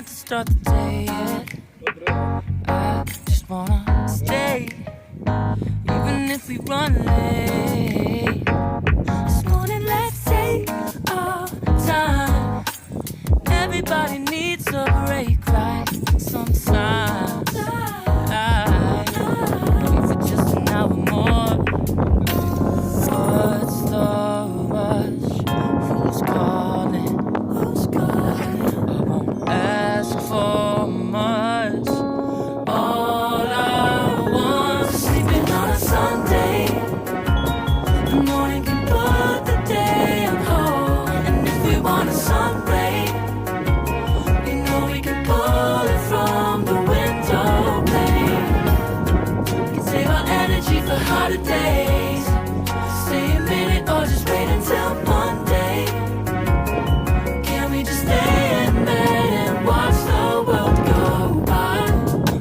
have to start the day yet. I just wanna stay, even if we run late. This morning, let's take our time. Everybody needs a break, right? Sometimes I wait for just an hour more. What's the rush? Who's calling? Who's calling? I won't ask for much. All I want is sleeping on a Sunday. The morning can put the day on hold, and if we want a sun ray, you know we can pull it from the window pane. We can save our energy for harder days. Stay a minute or just wait until Monday. Can we just stay in bed and watch the world go by?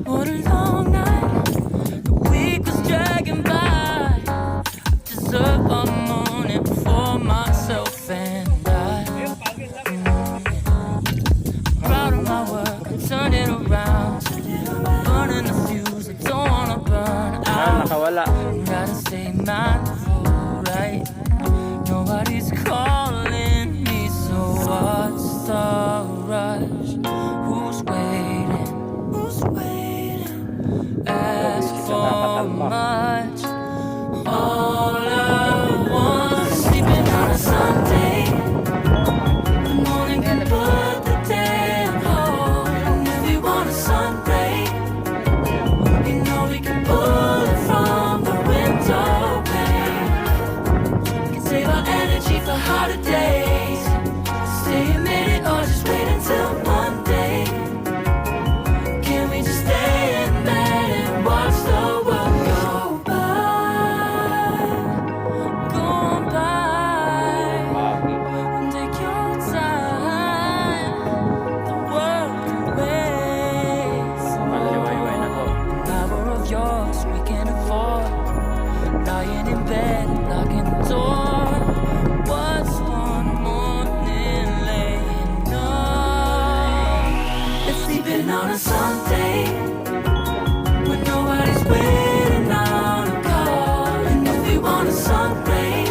What a long night, the week was dragging by. I deserve a morning for myself and I. Proud of my work, I turned it around. Burning the fuse, I don't wanna burn out. Nakawala. Gotta stay mindful, right? Nobody's calling me, so what's the rush? Who's waiting? Who's waiting? Ask for much. All I want is sleeping on a Sunday. The morning can put the day on hold, and if we want a sun ray, you know we can pull it from the window pane. We can save our energy for harder days. Stay a minute or just wait until Monday. Can we just stay in bed and watch the world go by? Go on by and take your time. The world can wait. Maliway na to. Power of yours we can afford. Lying in bed and locking the door. What's one morning laying up? It's sleeping on a Sunday when nobody's waiting on a call. And if we want a sun ray,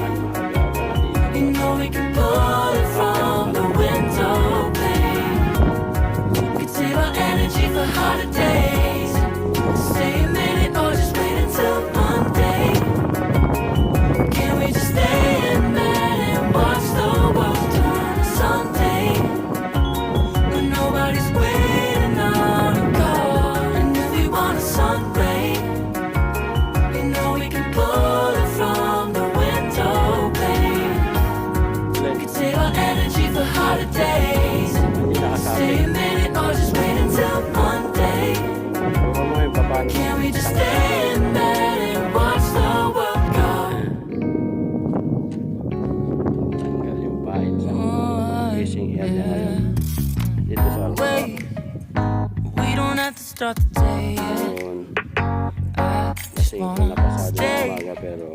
you know we can pull it from the window pane. We can save our energy for harder days. Stay a minute or just wait until Monday. Can we just stay in bed and watch the world turn to Sunday? When nobody's waiting on a call, and if we want a sun ray, you know we can pull it from the window pane. We can save our energy for harder days. Stay a minute or just wait until Monday. Can we just stay in bed and watch the world go? Tanggal yung pahit sa fishing area ngayon. Dito sa Wait, we don't have to start the day yet. Ngayon, I just kasi ito wanna napasado ng stay, umaga pero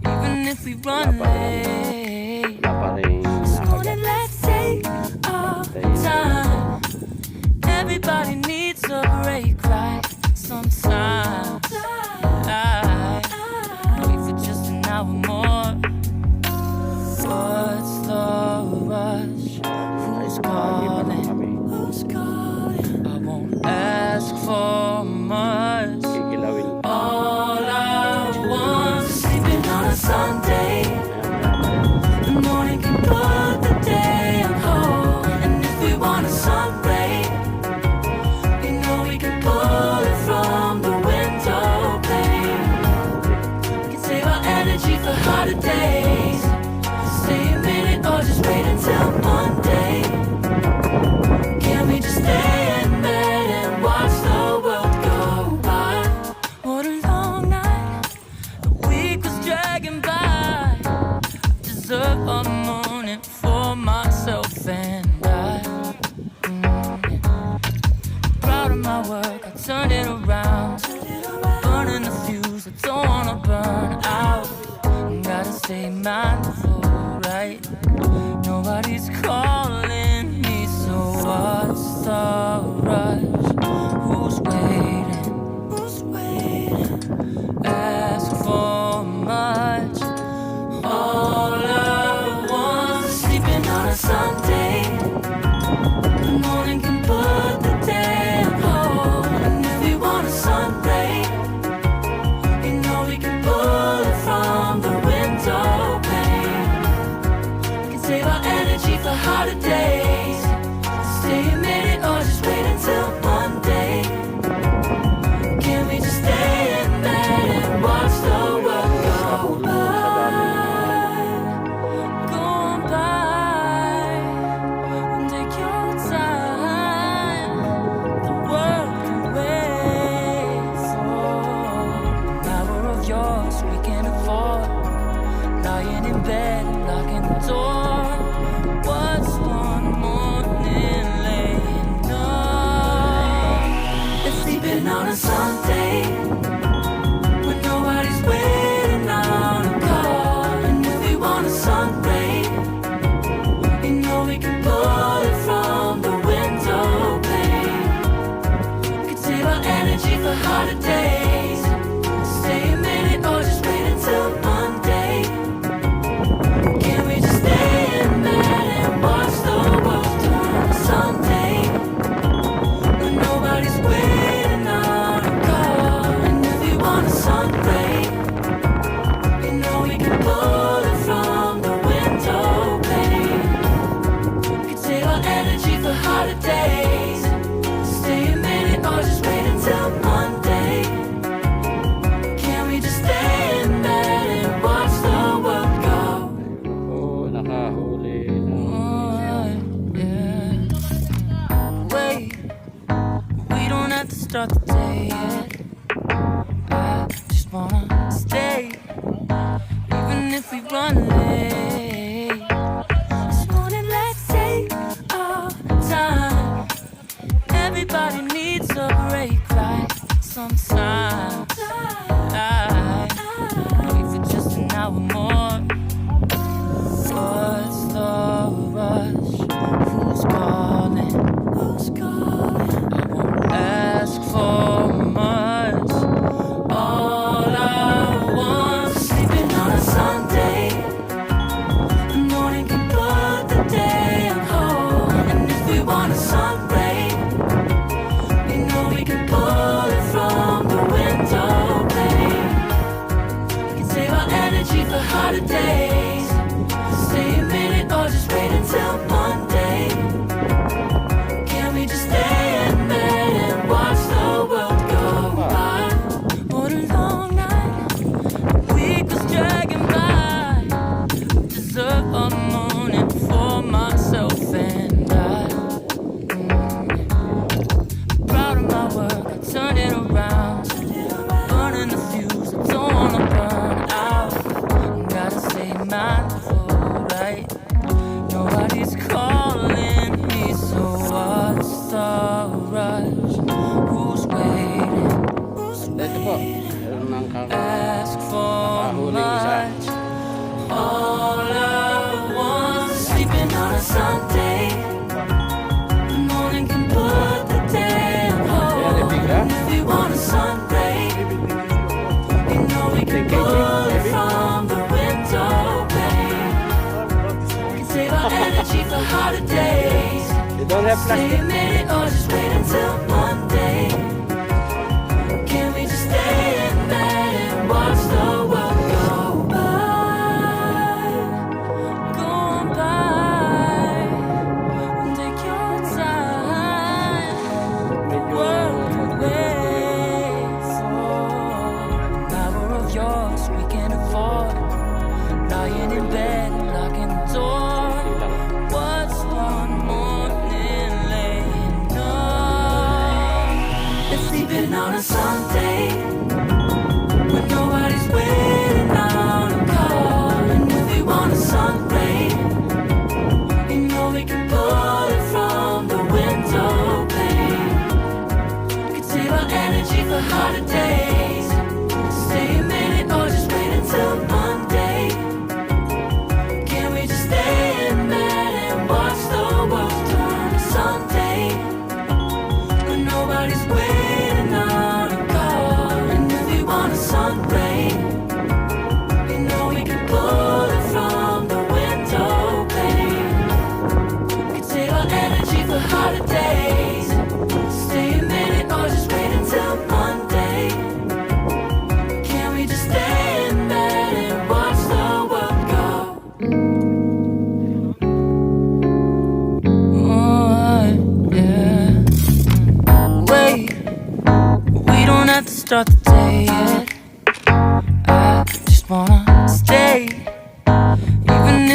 even if we run late. wala pa rin This nakagat. morning, let's take our time. Everybody needs a break, right? Sometimes I wait for just an hour more. What's the rush? Who's calling? Who's calling? I won't ask for much. Kikilawin. All I want is sleeping on a Sunday. The morning can put the day on hold, and if we want a sun ray, you know we can pull it from the window pane. We can save our energy for harder days. Stay a minute or just wait until Monday. Can we just stay in bed and watch the world go by? What a long night, the week was dragging by. Deserve a morning for myself and I. Proud of my work, I turned it around. Burning the fuse, I don't wanna burn out. Gotta stay mindful, right? Nobody's calling me, so what's the rush? Who's waiting? Who's waiting? Ask for much. All I want is sleeping on a Sunday. The morning can put the day on hold. And if we want a sun ray, you know we can pull it from the window pane. We can save our energy for harder days. Stay a minute or just wait until Monday. Can we just stay in bed and watch the world go by? Go on by and take your time. The world can wait for an hour of yours we can afford. Lying in bed and locking the door. What's one morning laying up? It's sleeping on a Sunday when nobody's waiting on a call. And if we want a sun ray, you know we can pull it from the window pane. We can save our energy for harder days. Stay a minute or just wait until Monday. Can we just stay in bed and watch the world turn on Sunday when nobody's waiting on a call? And if you want a sun ray, you know we can pull it from the window pane. We can save our energy for harder days. Stay a minute or just wait until Monday. Can we just stay in bed and watch the world go? Oh, nakahuli na. Yeah. Wait, we don't have to start the day yet. I just wanna stay, even if we run late. This morning, let's take our time. Everybody needs a break, right? Sometimes I wait for just an hour more. What's the rush? Who's calling? Who's calling? I won't ask for much. All I want is sleeping on a Sunday. The morning can put the day on hold. And if we want a sun ray, you know we can pull it from the window pane. We can save our energy for harder days. Stay a minute or just wait until Monday. Can we just stay in bed and watch the world go by? What a long night, the week was dragging by. Deserve a morning for myself and I. Proud of my work, I turned it around. Burning the fuse, I don't wanna burn out. Gotta stay mindful, right? Nobody's calling me, so what's the rush? Who's waiting? Who's Ito po, waiting? meron ng Ask for nakahuling isa. much. All I want is sleeping on a Sunday. The morning can put the day on hold. And if we want a sun ray, you know we can pull it from the window pane. We can save our energy for harder days. You don't have Stay plastic. a minute or just wait until Monday. Can we just stay in bed and watch the world go by? Go on by and take your time. The world can wait for an hour of yours we can afford. Lying in bed and locking the door. What's one morning laying up?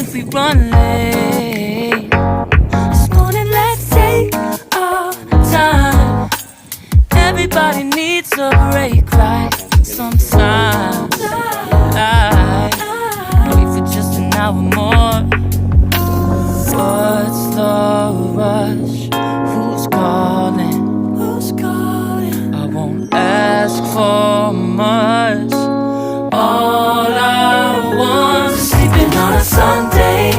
if we run late. This morning, let's take our time. Everybody needs a break, right? Sometimes I wait for just an hour more. What's the rush? Who's calling? Who's calling? I won't ask for much. All I want is sleeping on a Sunday.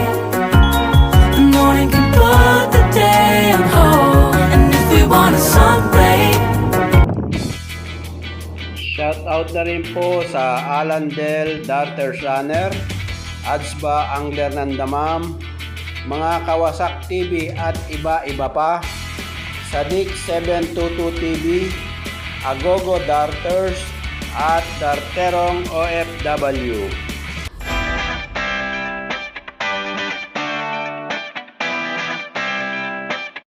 The morning can put the day on hold. And if we want a sun ray. Shout out na rin po sa Alan Del Darter Runner, Adsba Angler ng Damam, mga Kawasak TV at iba-iba pa, Sadik 722 TV, Agogo Darters at Darterong OFW.